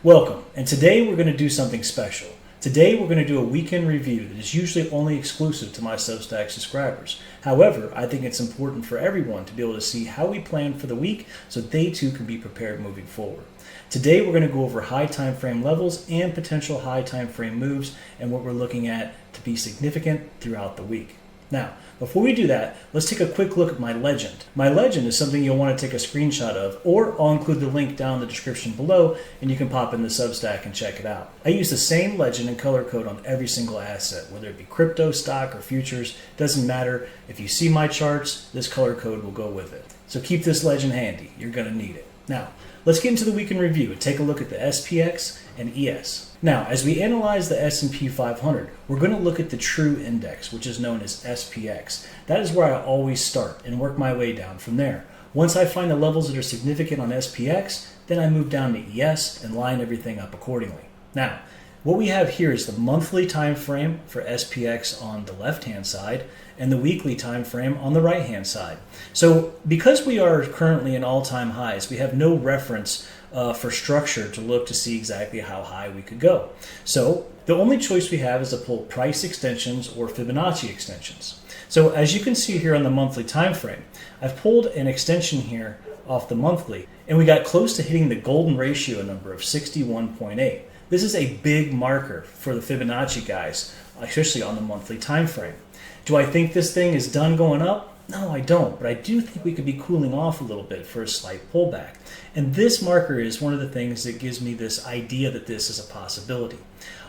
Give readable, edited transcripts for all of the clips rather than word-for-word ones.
Welcome, and today we're going to do something special. Today we're going to do a weekend review that is usually only exclusive to my Substack subscribers. However, I think it's important for everyone to be able to see how we plan for the week so they too can be prepared moving forward. Today we're going to go over high time frame levels and potential high time frame moves and what we're looking at to be significant throughout the week. Now, before we do that, let's take a quick look at my legend. My legend is something you'll want to take a screenshot of, or I'll include the link down in the description below and you can pop in the Substack and check it out. I use the same legend and color code on every single asset, whether it be crypto, stock, or futures. Doesn't matter. If you see my charts, this color code will go with it. So keep this legend handy. You're going to need it. Now, let's get into the weekend review and take a look at the SPX and ES. Now, as we analyze the S&P500, we're going to look at the true index, which is known as SPX. That is where I always start and work my way down from there. Once I find the levels that are significant on SPX, then I move down to ES and line everything up accordingly. Now, what we have here is the monthly time frame for SPX on the left-hand side and the weekly time frame on the right-hand side. So because we are currently in all-time highs, we have no reference for structure to look to see exactly how high we could go. So the only choice we have is to pull price extensions or Fibonacci extensions. So as you can see here on the monthly time frame, I've pulled an extension here off the monthly, and we got close to hitting the golden ratio number of 61.8. This is a big marker for the Fibonacci guys, especially on the monthly time frame. Do I think this thing is done going up? No, I don't, but I do think we could be cooling off a little bit for a slight pullback. And this marker is one of the things that gives me this idea that this is a possibility.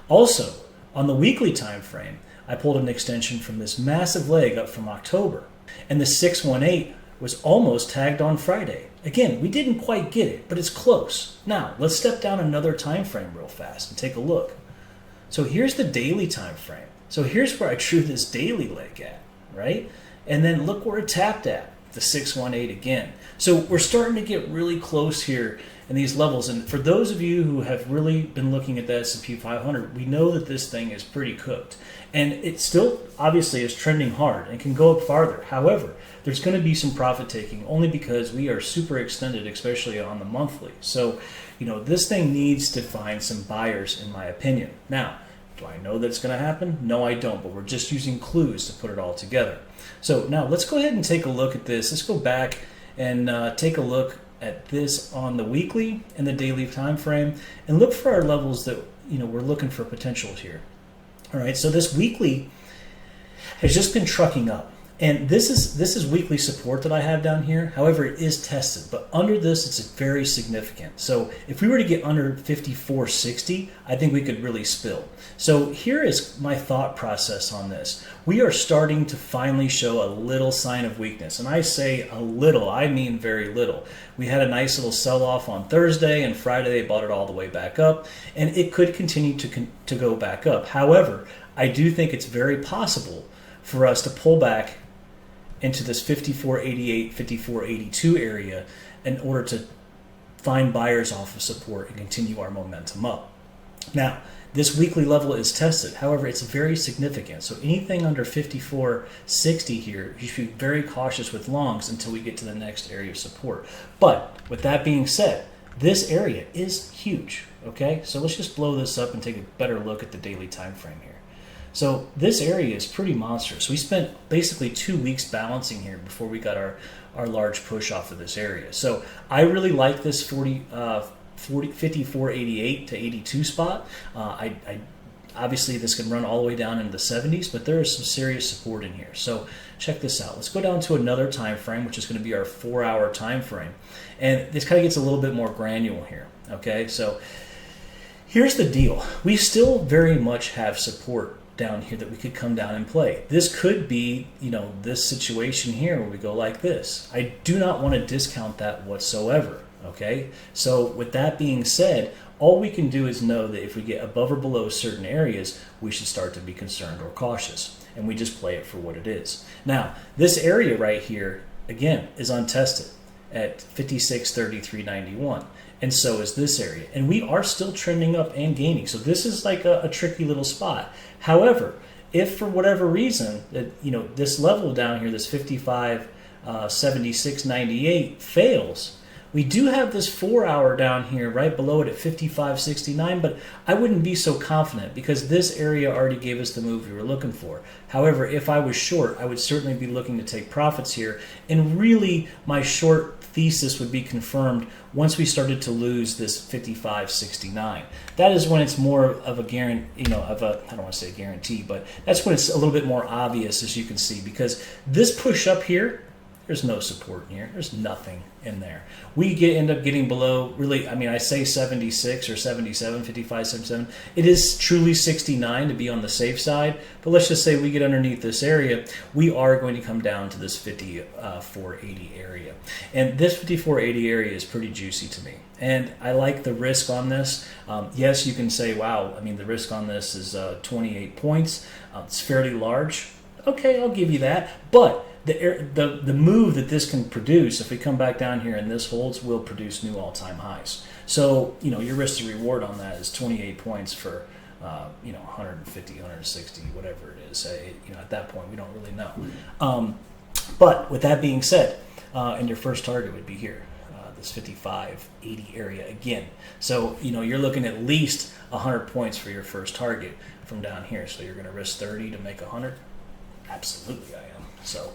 Also, on the weekly time frame, I pulled an extension from this massive leg up from October, and the 618 was almost tagged on Friday. Again, we didn't quite get it, but it's close. Now, let's step down another time frame real fast and take a look. So here's the daily time frame. So here's where I drew this daily leg at, right? And then look where it tapped at, the 618 again. So we're starting to get really close here in these levels. And for those of you who have really been looking at the S&P 500, we know that this thing is pretty cooked. And it still obviously is trending hard and can go up farther. However, there's going to be some profit taking only because we are super extended, especially on the monthly. So, this thing needs to find some buyers, in my opinion. Now, do I know that it's going to happen? No, I don't, but we're just using clues to put it all together. So now let's go ahead and take a look at this. Let's go back and take a look at this on the weekly and the daily time frame and look for our levels that we're looking for potential here. All right, so this weekly has just been trucking up. And this is weekly support that I have down here. However, it is tested, but under this, it's very significant. So if we were to get under 54.60, I think we could really spill. So here is my thought process on this. We are starting to finally show a little sign of weakness. And I say a little, I mean very little. We had a nice little sell-off on Thursday, and Friday they bought it all the way back up. And it could continue to go back up. However, I do think it's very possible for us to pull back into this 54.88, 54.82 area in order to find buyers off of support and continue our momentum up. Now, this weekly level is tested. However, it's very significant. So anything under 54.60 here, you should be very cautious with longs until we get to the next area of support. But with that being said, this area is huge. Okay, so let's just blow this up and take a better look at the daily time frame here. So this area is pretty monstrous. We spent basically 2 weeks balancing here before we got our large push off of this area. So I really like this 54.88 to 82 spot. I obviously this can run all the way down into the 70s, but there is some serious support in here. So check this out. Let's go down to another time frame, which is going to be our 4-hour time frame. And this kind of gets a little bit more granular here. Okay, so here's the deal. We still very much have support down here that we could come down and play. This could be, this situation here where we go like this. I do not want to discount that whatsoever, okay? So with that being said, all we can do is know that if we get above or below certain areas, we should start to be concerned or cautious, and we just play it for what it is. Now, this area right here, again, is untested at 56.3391. And so is this area. And we are still trending up and gaining. So this is like a tricky little spot. However, if for whatever reason that this level down here, this 55.7698 fails, We do have this 4-hour down here right below it at 55.69, but I wouldn't be so confident because this area already gave us the move we were looking for. However, if I was short, I would certainly be looking to take profits here, and really my short thesis would be confirmed once we started to lose this 55.69. That is when it's more of a guarantee, I don't want to say guarantee, but that's when it's a little bit more obvious, as you can see, because this push up here, there's no support in here. There's nothing in there. We end up getting below, really, I say 76 or 77, 55, 77. It is truly 69 to be on the safe side, but let's just say we get underneath this area, we are going to come down to this 54.80 area. And this 54.80 area is pretty juicy to me. And I like the risk on this. Yes, you can say, wow, the risk on this is 28 points. It's fairly large. Okay, I'll give you that. But the move that this can produce, if we come back down here and this holds, will produce new all-time highs. So, your risk to reward on that is 28 points for, 150, 160, whatever it is. At that point, we don't really know. But with that being said, and your first target would be here, this 55.80 area again. So, you're looking at least 100 points for your first target from down here. So you're going to risk 30 to make 100? Absolutely I am. So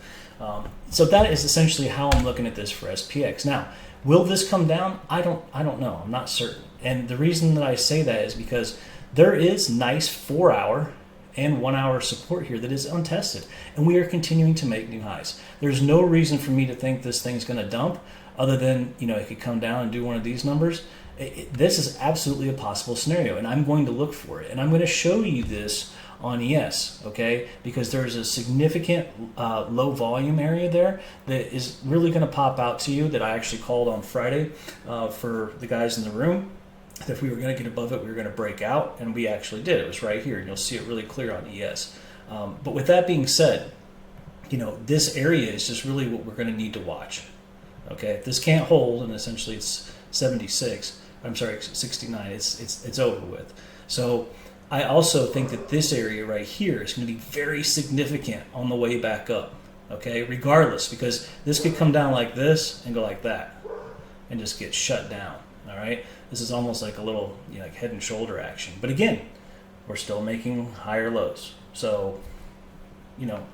that is essentially how I'm looking at this for SPX. Now, will this come down? I don't know. I'm not certain. And the reason that I say that is because there is nice 4-hour and 1-hour support here that is untested, and we are continuing to make new highs. There's no reason for me to think this thing's going to dump, other than it could come down and do one of these numbers. This is absolutely a possible scenario, and I'm going to look for it, and I'm going to show you this on ES, okay? Because there's a significant low volume area there that is really going to pop out to you that I actually called on Friday for the guys in the room. That if we were going to get above it, we were going to break out, and we actually did. It was right here, and you'll see it really clear on ES. But with that being said, this area is just really what we're going to need to watch, okay? If this can't hold, and essentially it's 69, it's over with. So I also think that this area right here is going to be very significant on the way back up, okay? Regardless, because this could come down like this and go like that and just get shut down, all right? This is almost like a little like head and shoulder action. But again, we're still making higher lows. So,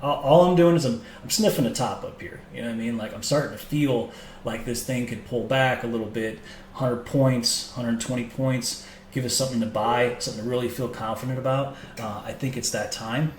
all I'm doing is I'm sniffing the top up here. You know what I mean? Like I'm starting to feel like this thing could pull back a little bit, 100 points, 120 points, give us something to buy, something to really feel confident about. I think it's that time.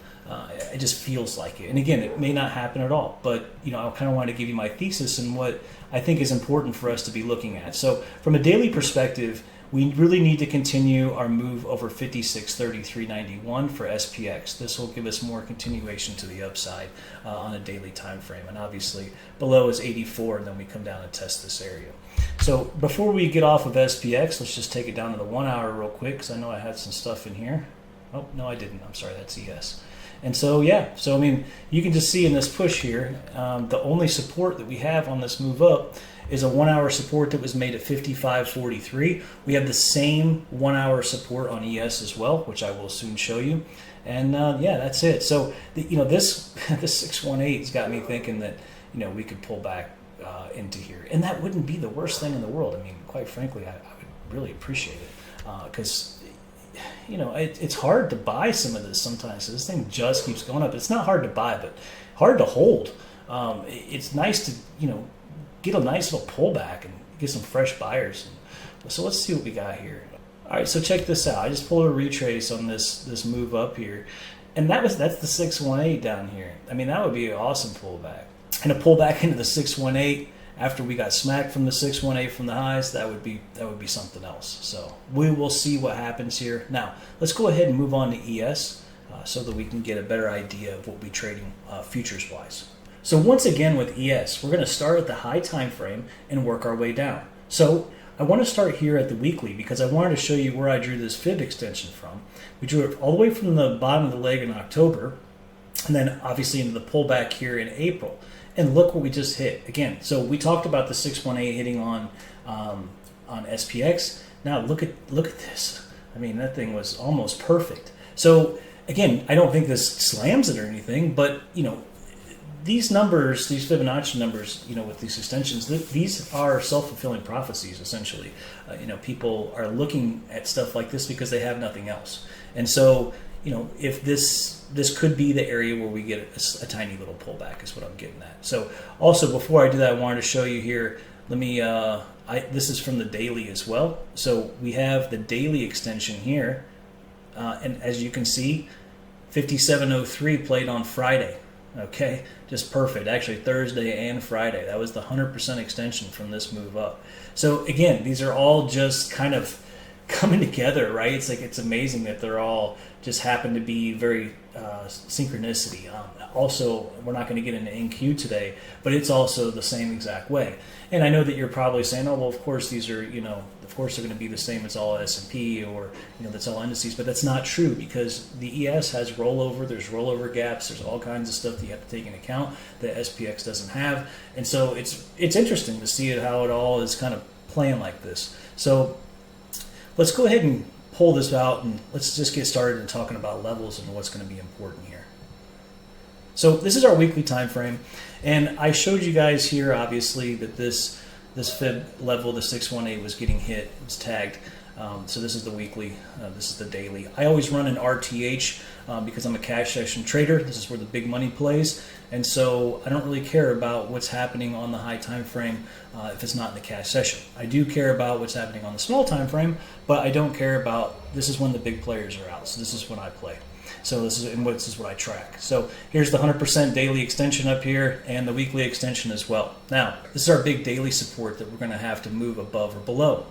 It just feels like it. And again, it may not happen at all, but I kind of want to give you my thesis and what I think is important for us to be looking at. So from a daily perspective, we really need to continue our move over 56.33.91 for SPX. This will give us more continuation to the upside on a daily time frame. And obviously below is 84, and then we come down and test this area. So before we get off of SPX, let's just take it down to the 1 hour real quick, because I know I had some stuff in here. Oh, no, I didn't. I'm sorry, that's ES. And so, yeah, you can just see in this push here, the only support that we have on this move up is a 1 hour support that was made at 55.43. We have the same 1 hour support on ES as well, which I will soon show you. And yeah, that's it. So, this 618 has got me thinking that, we could pull back into here. And that wouldn't be the worst thing in the world. Quite frankly, I would really appreciate it because it's hard to buy some of this sometimes. So this thing just keeps going up. It's not hard to buy, but hard to hold. It's nice to, get a nice little pullback and get some fresh buyers. So let's see what we got here. All right, so check this out. I just pulled a retrace on this move up here, and that's the 618 down here. That would be an awesome pullback. And a pullback into the 618 after we got smacked from the 618 from the highs, that would be something else. So we will see what happens here. Now, let's go ahead and move on to ES so that we can get a better idea of what we're trading futures-wise. So once again with ES, we're going to start at the high time frame and work our way down. So I want to start here at the weekly because I wanted to show you where I drew this fib extension from. We drew it all the way from the bottom of the leg in October, and then obviously into the pullback here in April. And look what we just hit again. So we talked about the 618 hitting on SPX. Now look at this. That thing was almost perfect. So again, I don't think this slams it or anything, but these numbers, these Fibonacci numbers, with these extensions, these are self-fulfilling prophecies, essentially. People are looking at stuff like this because they have nothing else. And so, if this could be the area where we get a tiny little pullback is what I'm getting at. So also, before I do that, I wanted to show you here, let me, this is from the daily as well. So we have the daily extension here. And as you can see, 5703 played on Friday. Okay, just perfect. Actually, Thursday and Friday. That was the 100% extension from this move up. So again, these are all just kind of coming together, right? It's like, it's amazing that they're all just happen to be very synchronicity. Also, we're not going to get into NQ today, but it's also the same exact way. And I know that you're probably saying, oh, well, of course these are, of course they're going to be the same as all S&P or, that's all indices, but that's not true because the ES has rollover, there's rollover gaps, there's all kinds of stuff that you have to take into account that SPX doesn't have. And so it's interesting to see how it all is kind of playing like this. So let's go ahead and pull this out and let's just get started in talking about levels and what's going to be important here. So this is our weekly time frame, and I showed you guys here obviously that this fib level, the 618, was getting hit, it was tagged. So this is the weekly, this is the daily. I always run an RTH because I'm a cash session trader. This is where the big money plays, and so I don't really care about what's happening on the high time frame if it's not in the cash session. I do care about what's happening on the small time frame, but I don't care about, this is when the big players are out, so this is when I play. So this is what I track. So here's the 100% daily extension up here and the weekly extension as well. Now, this is our big daily support that we're going to have to move above or below.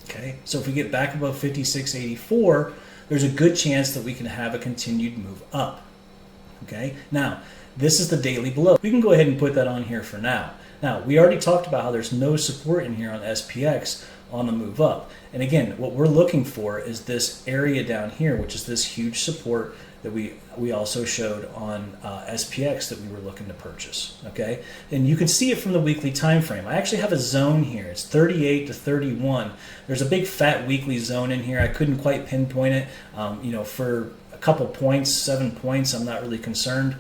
Okay, so if we get back above 56.84, there's a good chance that we can have a continued move up. Okay, now this is the daily below. We can go ahead and put that on here for now. Now, we already talked about how there's no support in here on SPX on the move up. And again, what we're looking for is this area down here, which is this huge support that we also showed on SPX that we were looking to purchase. Okay, and you can see it from the weekly time frame. I actually have a zone here. It's 38 to 31. There's a big fat weekly zone in here. I couldn't quite pinpoint it. For a couple points, 7 points, I'm not really concerned.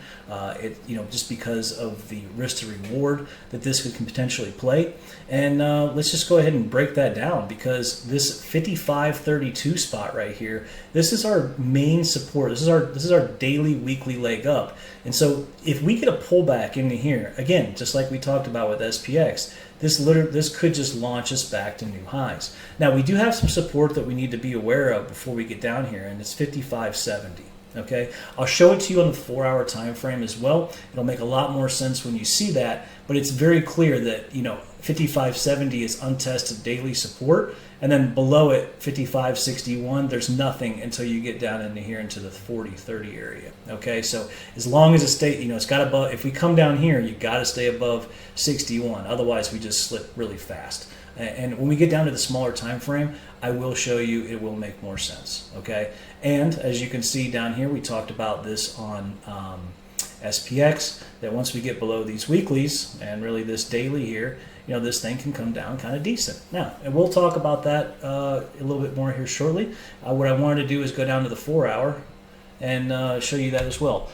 Just because of the risk to reward that this could potentially play. And let's just go ahead and break that down, because this 55.32 spot right here, this is our main support. This is our daily, weekly leg up. And so if we get a pullback into here, again, just like we talked about with SPX, this could just launch us back to new highs. Now, we do have some support that we need to be aware of before we get down here, and it's 55.70. Okay, I'll show it to you on the 4-hour time frame as well. It'll make a lot more sense when you see that, but it's very clear that 55.70 is untested daily support, and then below it 55.61, there's nothing until you get down into here into the 40-30 area. Okay, so as long as it stays, it's got above, if we come down here, you got to stay above 61, otherwise we just slip really fast. And when we get down to the smaller time frame, I will show you, it will make more sense. Okay, and as you can see down here, we talked about this on SPX, that once we get below these weeklies and really this daily here, this thing can come down kind of decent. Now, and we'll talk about that a little bit more here shortly. What I wanted to do is go down to the 4-hour and show you that as well.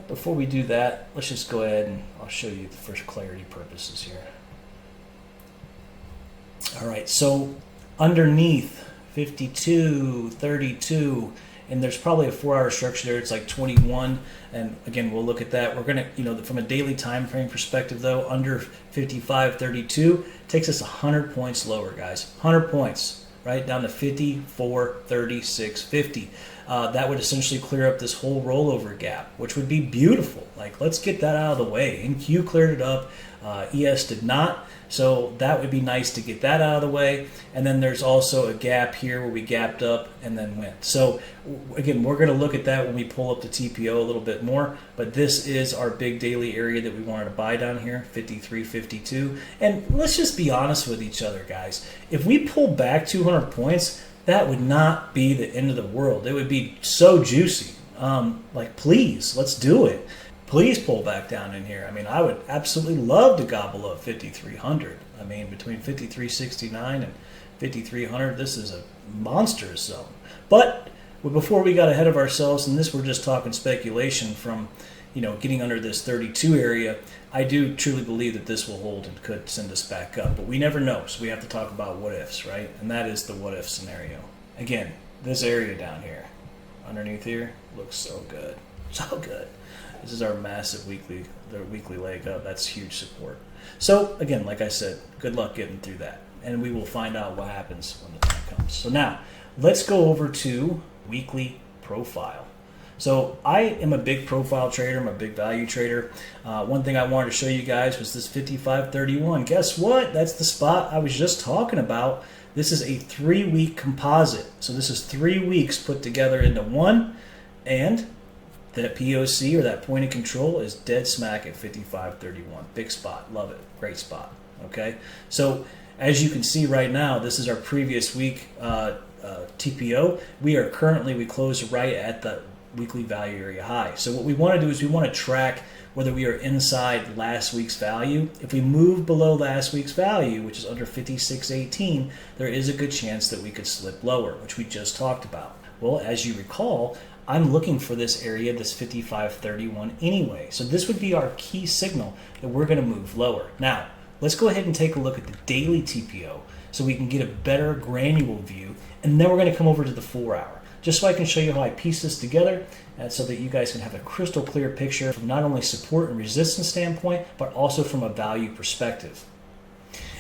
Before we do that, let's just go ahead and I'll show you for clarity purposes here. All right, so underneath 52, 32, and there's probably a 4-hour structure there. It's like 21, and again, we'll look at that. We're gonna, from a daily time frame perspective, though, under 55.32 takes us 100 points lower, guys. 100 points, right down to 54.36.50. That would essentially clear up this whole rollover gap, which would be beautiful. Like, let's get that out of the way. NQ cleared it up. ES did not. So that would be nice to get that out of the way. And then there's also a gap here where we gapped up and then went. So again, we're going to look at that when we pull up the TPO a little bit more. But this is our big daily area that we wanted to buy down here, 53.52. And let's just be honest with each other, guys. If we pull back 200 points, that would not be the end of the world. It would be so juicy. Please, let's do it. Please pull back down in here. I mean, I would absolutely love to gobble up 5,300. I mean, between 53.69 and 5,300, this is a monstrous zone. But Well, before we got ahead of ourselves, and this we're just talking speculation from, getting under this 32 area, I do truly believe that this will hold and could send us back up. But we never know, so we have to talk about what ifs, right? And that is the what if scenario. Again, this area down here, underneath here, looks so good. So good. This is our massive weekly leg up. That's huge support. So again, like I said, good luck getting through that. And we will find out what happens when the time comes. So now, let's go over to weekly profile. So I am a big profile trader. I'm a big value trader. One thing I wanted to show you guys was this 5531. Guess what? That's the spot I was just talking about. This is a 3-week composite. So this is 3 weeks put together into one, and that POC, or that point of control, is dead smack at 5531. Big spot. Love it. Great spot. Okay. So as you can see right now, this is our previous week TPO. We closed right at the weekly value area high. So what we want to do is we want to track whether we are inside last week's value. If we move below last week's value, which is under 56.18, there is a good chance that we could slip lower, which we just talked about. Well, as you recall, I'm looking for this area, this 55.31 anyway. So this would be our key signal that we're going to move lower. Now, let's go ahead and take a look at the daily TPO so we can get a better granular view, and then we're going to come over to the 4-hour. Just so I can show you how I piece this together, and so that you guys can have a crystal clear picture from not only support and resistance standpoint, but also from a value perspective.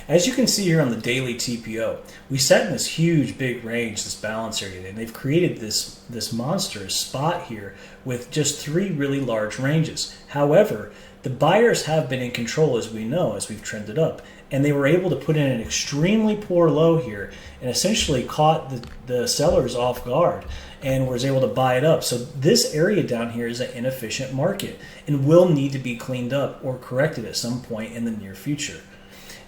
As you can see here on the daily TPO, we set in this huge big range, this balance area, and they've created this monstrous spot here with just 3 really large ranges. However, the buyers have been in control, as we know, as we've trended up, and they were able to put in an extremely poor low here and essentially caught the sellers off guard and was able to buy it up. So this area down here is an inefficient market and will need to be cleaned up or corrected at some point in the near future.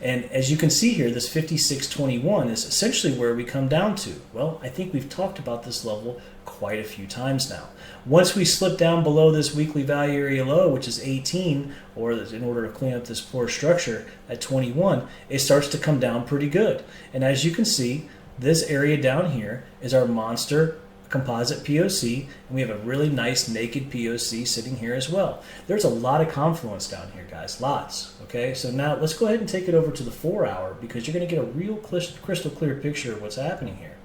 And as you can see here, this 56.21 is essentially where we come down to. Well, I think we've talked about this level quite a few times now. Once we slip down below this weekly value area low, which is 18, or in order to clean up this poor structure at 21, it starts to come down pretty good. And as you can see, this area down here is our monster composite POC, and we have a really nice naked POC sitting here as well. There's a lot of confluence down here, guys, lots. Okay, so now let's go ahead and take it over to the 4-hour, because you're going to get a real crystal clear picture of what's happening here.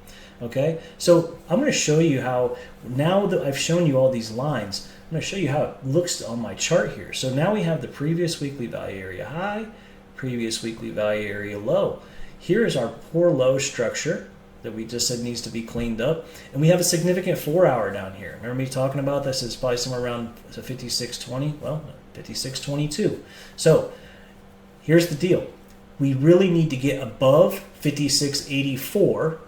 Okay, so I'm going to show you how, now that I've shown you all these lines, I'm going to show you how it looks on my chart here. So now we have the previous weekly value area high, previous weekly value area low. Here is our poor low structure that we just said needs to be cleaned up, and we have a significant 4-hour down here. Remember me talking about this? It's probably somewhere around 56.20, well, 56.22. So here's the deal. We really need to get above 56.84,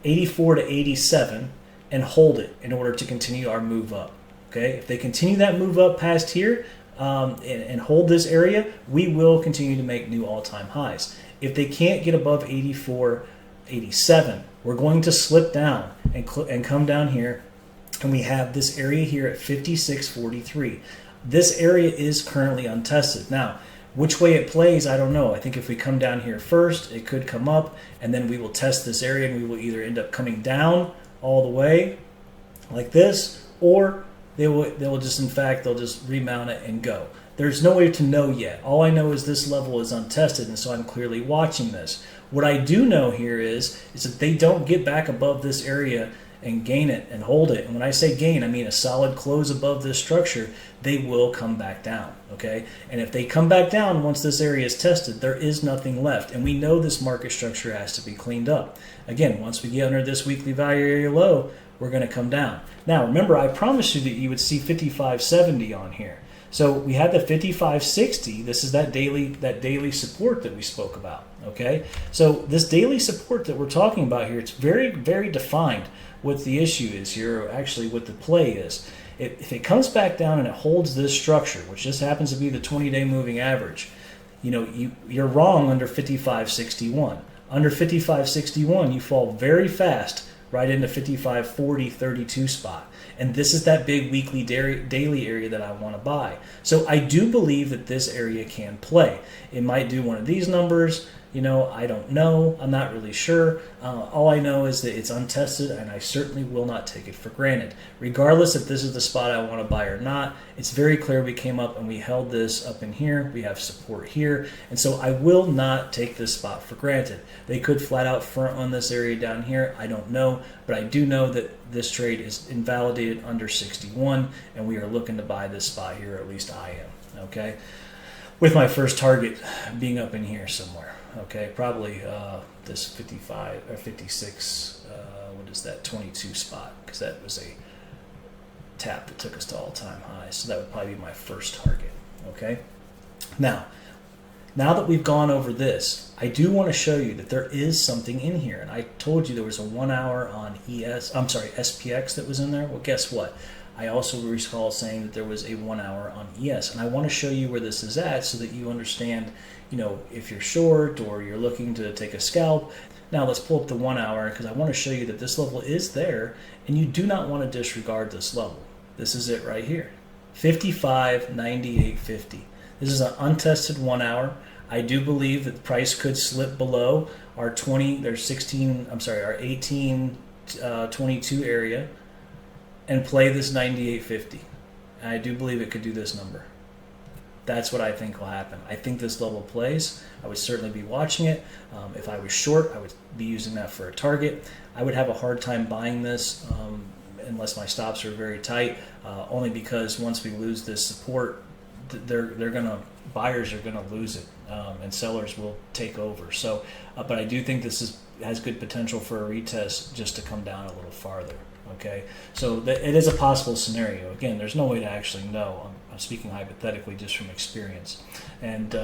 84 to 87, and hold it in order to continue our move up. Okay, if they continue that move up past here and hold this area, we will continue to make new all-time highs. If they can't get above 84, 87, we're going to slip down and come down here, and we have this area here at 56.43. This area is currently untested. Now, which way it plays, I don't know. I think if we come down here first, it could come up, and then we will test this area, and we will either end up coming down all the way like this, or they will just, in fact, they'll just remount it and go. There's no way to know yet. All I know is this level is untested, and so I'm clearly watching this. What I do know here is that they don't get back above this area and gain it and hold it. And when I say gain, I mean a solid close above this structure, they will come back down, okay? And if they come back down once this area is tested, there is nothing left. And we know this market structure has to be cleaned up. Again, once we get under this weekly value area low, we're going to come down. Now, remember, I promised you that you would see 55.70 on here. So we had the 55.60. This is that daily support that we spoke about, okay? So this daily support that we're talking about here, it's very, very defined what the issue is here, or actually what the play is. If it comes back down and it holds this structure, which just happens to be the 20-day moving average, you're wrong under 55.61. Under 55.61, you fall very fast right into 55.40.32 spot. And this is that big weekly daily area that I want to buy. So I do believe that this area can play. It might do one of these numbers. I don't know. I'm not really sure. All I know is that it's untested, and I certainly will not take it for granted. Regardless if this is the spot I want to buy or not, it's very clear we came up and we held this up in here. We have support here, and so I will not take this spot for granted. They could flat out front on this area down here. I don't know, but I do know that this trade is invalidated under 61, and we are looking to buy this spot here, or at least I am, okay? With my first target being up in here somewhere, okay? Probably this 55 or 56, what is that, 22 spot, because that was a tap that took us to all-time highs. So that would probably be my first target, okay? Now that we've gone over this, I do want to show you that there is something in here. And I told you there was a 1 hour on SPX that was in there. Well, guess what? I also recall saying that there was a 1 hour on ES. And I want to show you where this is at so that you understand, if you're short or you're looking to take a scalp. Now let's pull up the 1 hour, because I want to show you that this level is there and you do not want to disregard this level. This is it right here, 55.9850. This is an untested 1 hour. I do believe that the price could slip below our 1822 area and play this 98.50. And I do believe it could do this number. That's what I think will happen. I think this level plays. I would certainly be watching it. If I was short, I would be using that for a target. I would have a hard time buying this unless my stops are very tight, only because once we lose this support, buyers are gonna lose it, and sellers will take over. So, but I do think this has good potential for a retest just to come down a little farther. Okay, so it is a possible scenario. Again, there's no way to actually know. I'm speaking hypothetically just from experience. And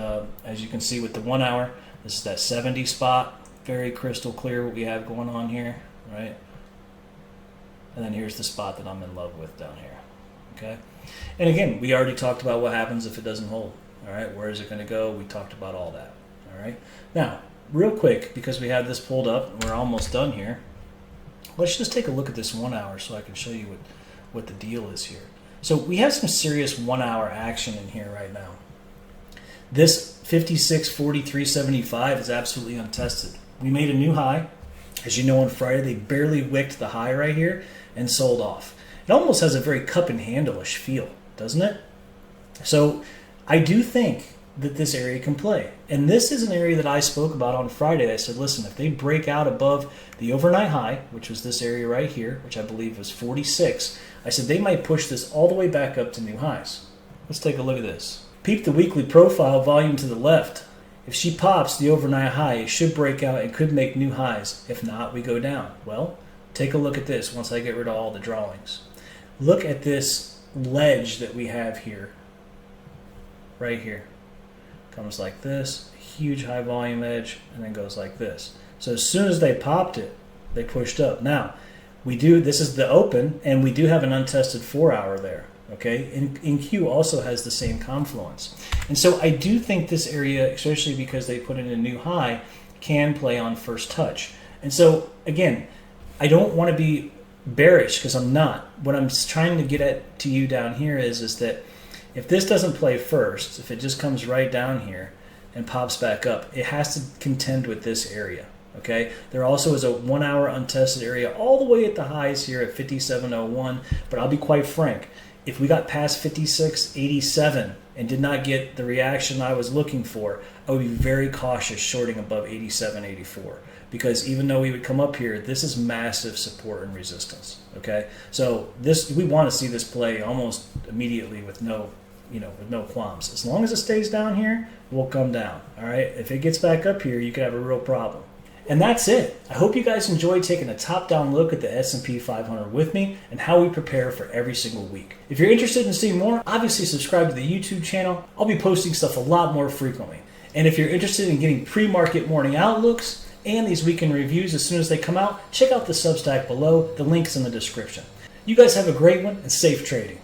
as you can see with the 1 hour, this is that 70 spot, very crystal clear what we have going on here, right? And then here's the spot that I'm in love with down here. Okay, and again, we already talked about what happens if it doesn't hold. All right, where is it going to go? We talked about all that. All right, now real quick, because we have this pulled up and we're almost done here, let's just take a look at this 1 hour so I can show you what the deal is here. So we have some serious 1 hour action in here right now. This 56.4375 is absolutely untested. We made a new high. As you know, on Friday they barely wicked the high right here and sold off. It almost has a very cup and handle-ish feel, doesn't it? So I do think that this area can play. And this is an area that I spoke about on Friday. I said, listen, if they break out above the overnight high, which was this area right here, which I believe was 46, I said they might push this all the way back up to new highs. Let's take a look at this. Peep the weekly profile volume to the left. If she pops the overnight high, it should break out and could make new highs. If not, we go down. Well, take a look at this once I get rid of all the drawings. Look at this ledge that we have here, right here. Comes like this, huge high volume edge, and then goes like this. So as soon as they popped it, they pushed up. Now, this is the open, and we do have an untested 4 hour there. Okay, in Q also has the same confluence. And so I do think this area, especially because they put in a new high, can play on first touch. And so again, I don't want to be bearish because I'm not. What I'm trying to get at to you down here is that if this doesn't play first, if it just comes right down here and pops back up, it has to contend with this area. Okay, there also is a 1 hour untested area all the way at the highs here at 57.01, but I'll be quite frank. If we got past 56.87 and did not get the reaction I was looking for, I would be very cautious shorting above 87.84, because even though we would come up here, this is massive support and resistance. Okay, so we want to see this play almost immediately with no qualms. As long as it stays down here, we'll come down. All right, if it gets back up here, you could have a real problem. And that's it. I hope you guys enjoyed taking a top-down look at the S&P 500 with me and how we prepare for every single week. If you're interested in seeing more, obviously subscribe to the YouTube channel. I'll be posting stuff a lot more frequently. And if you're interested in getting pre-market morning outlooks and these weekend reviews as soon as they come out, check out the Substack below. The link's in the description. You guys have a great one and safe trading.